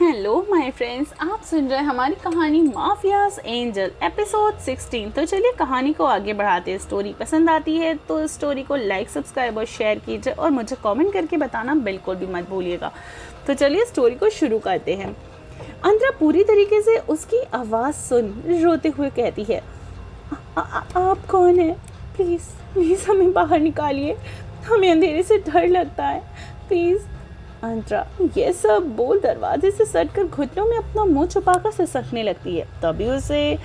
Hello my friends, आप सुन रहे हैं हमारी कहानी माफियाज एंजल एपिसोड 16। तो चलिए कहानी को आगे बढ़ाते हैं। स्टोरी पसंद आती है तो स्टोरी को लाइक, सब्सक्राइब और शेयर कीजिए और मुझे कमेंट करके बताना बिल्कुल भी मत भूलिएगा। तो चलिए स्टोरी को शुरू करते हैं। अंतरा पूरी तरीके से उसकी आवाज़ सुन रोते हुए कहती है, आप कौन है? प्लीज़ प्लीज़ हमें बाहर निकालिए, हमें अंधेरे से डर लगता है, प्लीज़। अंतरा ये सब बोल दरवाजे से सटकर घुटनों में अपना मुंह छुपाकर सिसकने लगती है। तभी उसे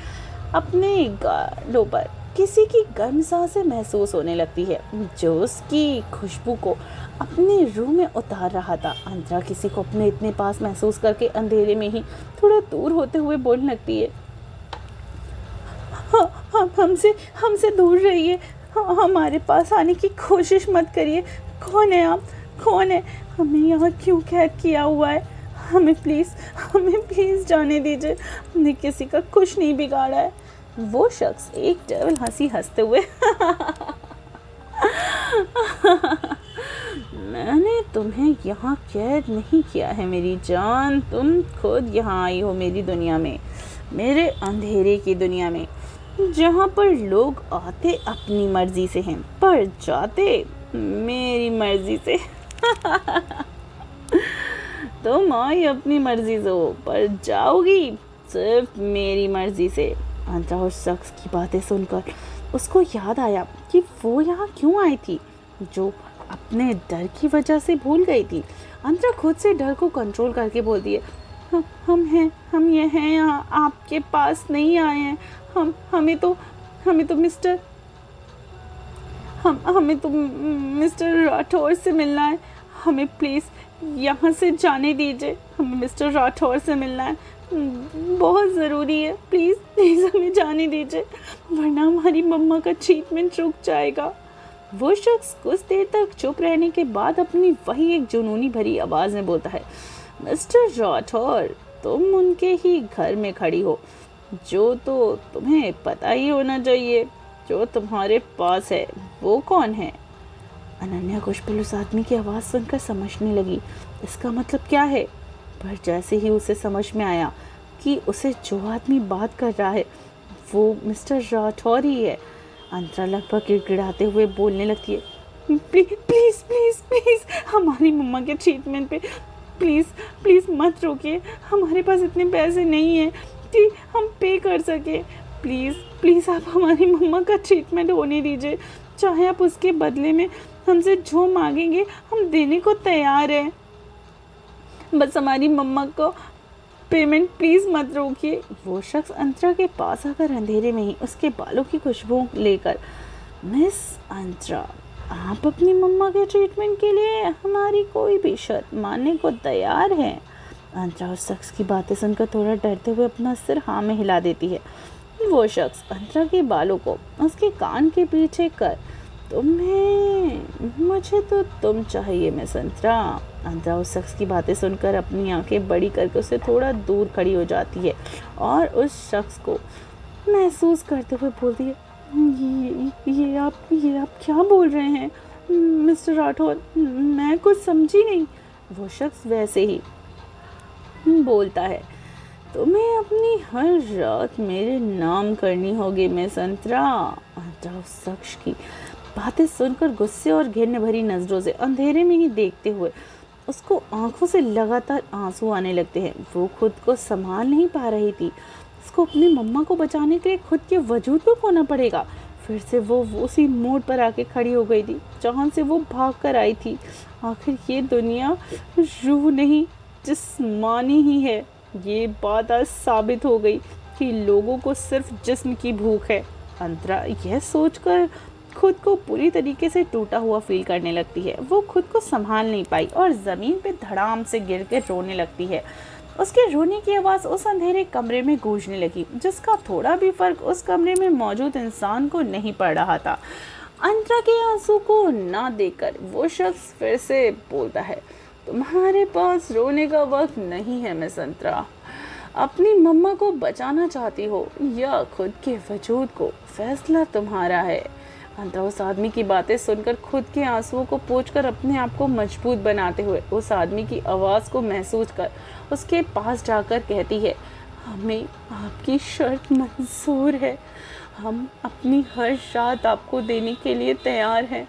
अपने गालों पर किसी की गर्म सांसें महसूस होने लगती है जो उसकी खुशबू को अपने रूह में उतार रहा था। अंतरा किसी को अपने इतने पास महसूस करके अंधेरे में ही थोड़ा दूर होते हुए बोलने लगती है, हमसे हमसे दूर रहिए, हमारे पास आने की कोशिश मत करिए। कौन है आप? कौन है? हमें यहाँ क्यों कैद किया हुआ है? हमें प्लीज़ जाने दीजिए, हमने किसी का कुछ नहीं बिगाड़ा है। वो शख्स एक डेविल हंसी हंसते हुए मैंने तुम्हें यहाँ कैद नहीं किया है मेरी जान, तुम खुद यहाँ आई हो मेरी दुनिया में, मेरे अंधेरे की दुनिया में, जहाँ पर लोग आते अपनी मर्जी से हैं पर जाते मेरी मर्जी से। तुम आई अपनी मर्जी से हो पर जाओगी सिर्फ मेरी मर्जी से। अंतरा उस शख्स की बातें सुनकर उसको याद आया कि वो यहाँ क्यों आई थी, जो अपने डर की वजह से भूल गई थी। अंतरा खुद से डर को कंट्रोल करके बोलती है, हम ये हैं यहाँ आपके पास नहीं आए हैं, हमें तो मिस्टर राठौर से मिलना है, हमें प्लीज़ यहाँ से जाने दीजिए, हमें मिस्टर राठौर से मिलना है, बहुत ज़रूरी है, प्लीज़ हमें जाने दीजिए वरना हमारी मम्मा का ट्रीटमेंट रुक जाएगा। वो शख्स कुछ देर तक चुप रहने के बाद अपनी वही एक जुनूनी भरी आवाज़ में बोलता है, मिस्टर राठौर, तुम उनके ही घर में खड़ी हो, जो तो तुम्हें पता ही होना चाहिए, जो तुम्हारे पास है वो कौन है? अनन्या कुछ पल उस आदमी की आवाज़ सुनकर समझने लगी इसका मतलब क्या है, पर जैसे ही उसे समझ में आया कि उसे जो आदमी बात कर रहा है वो मिस्टर राठौर ही है, अंतरा लगभग गिड़गिड़ाते हुए बोलने लगती है, प्लीज़ हमारी मम्मा के ट्रीटमेंट पे प्लीज़ मत रोकिए, हमारे पास इतने पैसे नहीं हैं कि हम पे कर सके, प्लीज़ आप हमारी मम्मा का ट्रीटमेंट होने दीजिए, चाहे आप उसके बदले में हमसे जो मांगेंगे हम देने को तैयार हैं, बस हमारी मम्मा को पेमेंट प्लीज़ मत रोकिए। वो शख्स अंतरा के पास आकर अंधेरे में ही उसके बालों की खुशबू लेकर, मिस अंतरा, आप अपनी मम्मा के ट्रीटमेंट के लिए हमारी कोई भी शर्त मानने को तैयार हैं? अंतरा उस शख्स की बातें सुनकर थोड़ा डरते हुए अपना सिर हाँ में हिला देती है। वो शख्स अंतरा के बालों को उसके कान के पीछे कर, मुझे तो तुम चाहिए मिस अंतरा। अंतरा उस शख्स की बातें सुनकर अपनी आंखें बड़ी करके उससे थोड़ा दूर खड़ी हो जाती है और उस शख्स को महसूस करते हुए बोलती है, ये आप क्या बोल रहे हैं मिस्टर राठौर, मैं कुछ समझी नहीं। वो शख्स वैसे ही बोलता है, तुम्हें अपनी हर रात मेरे नाम करनी होगी मिस अंतरा। अंतरा उस शख्स की बातें सुनकर गुस्से और घिरने भरी नज़रों से अंधेरे में ही देखते हुए उसको आंखों से लगातार आंसू आने लगते हैं। वो खुद को संभाल नहीं पा रही थी, उसको अपनी मम्मा को बचाने के लिए खुद के वजूद को खोना पड़ेगा। फिर से वो उसी मोड़ पर आके खड़ी हो गई थी जहाँ से वो भाग कर आई थी। आखिर ये दुनिया रूह नहीं जिस्मानी ही है, ये बात आज साबित हो गई कि लोगों को सिर्फ जिस्म की भूख है। अंतरा यह सोचकर खुद को पूरी तरीके से टूटा हुआ फील करने लगती है। वो खुद को संभाल नहीं पाई और ज़मीन पे धड़ाम से गिर के रोने लगती है। उसके रोने की आवाज़ उस अंधेरे कमरे में गूंजने लगी जिसका थोड़ा भी फर्क उस कमरे में मौजूद इंसान को नहीं पड़ रहा था। अंतरा के आंसू को ना देखकर वो शख्स फिर से बोलता है, तुम्हारे पास रोने का वक्त नहीं है मिस अंतरा, अपनी मम्मा को बचाना चाहती हो या खुद के वजूद को, फैसला तुम्हारा है। अंतरा उस आदमी की बातें सुनकर खुद के आंसुओं को पोंछकर अपने आप को मजबूत बनाते हुए उस आदमी की आवाज़ को महसूस कर उसके पास जाकर कहती है, हमें आपकी शर्त मंजूर है, हम अपनी हर रात आपको देने के लिए तैयार हैं,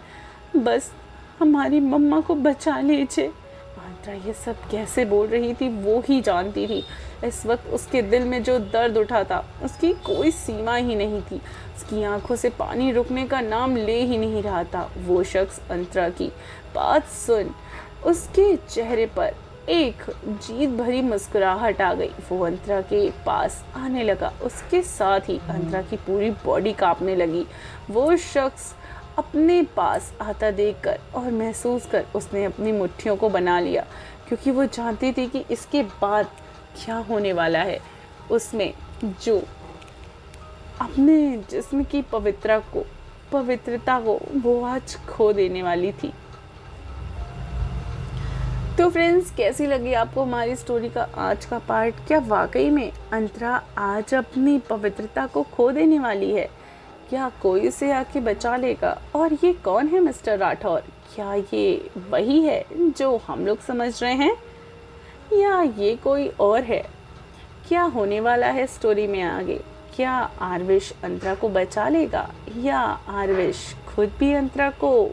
बस हमारी मम्मा को बचा लीजिए। अंतरा ये सब कैसे बोल रही थी वो ही जानती थी। इस वक्त उसके दिल में जो दर्द उठा था उसकी कोई सीमा ही नहीं थी। उसकी आंखों से पानी रुकने का नाम ले ही नहीं रहा था। वो शख्स अंतरा की बात सुन उसके चेहरे पर एक जीत भरी मुस्कुराहट आ गई। वो अंतरा के पास आने लगा। उसके साथ ही अंतरा की पूरी बॉडी कांपने लगी। वो शख्स अपने पास आता देखकर और महसूस कर उसने अपनी मुट्ठियों को बना लिया, क्योंकि वो जानती थी कि इसके बाद क्या होने वाला है। उसमें जो अपने जिस्म की पवित्रता को वो आज खो देने वाली थी। तो फ्रेंड्स, कैसी लगी आपको हमारी स्टोरी का आज का पार्ट? क्या वाकई में अंतरा आज अपनी पवित्रता को खो देने वाली है? क्या कोई उसे आके बचा लेगा? और ये कौन है मिस्टर राठौर? क्या ये वही है जो हम लोग समझ रहे हैं, या ये कोई और है? क्या होने वाला है स्टोरी में आगे? क्या आरविश अंतरा को बचा लेगा, या आरविश खुद भी अंतरा को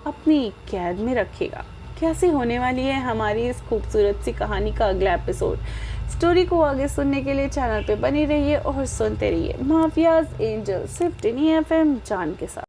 अपनी कैद में रखेगा? कैसे होने वाली है हमारी इस खूबसूरत सी कहानी का अगला एपिसोड? स्टोरी को आगे सुनने के लिए चैनल पे बनी रहिए और सुनते रहिए माफियाज एंजल सिर्फ टिनी FM जान के साथ।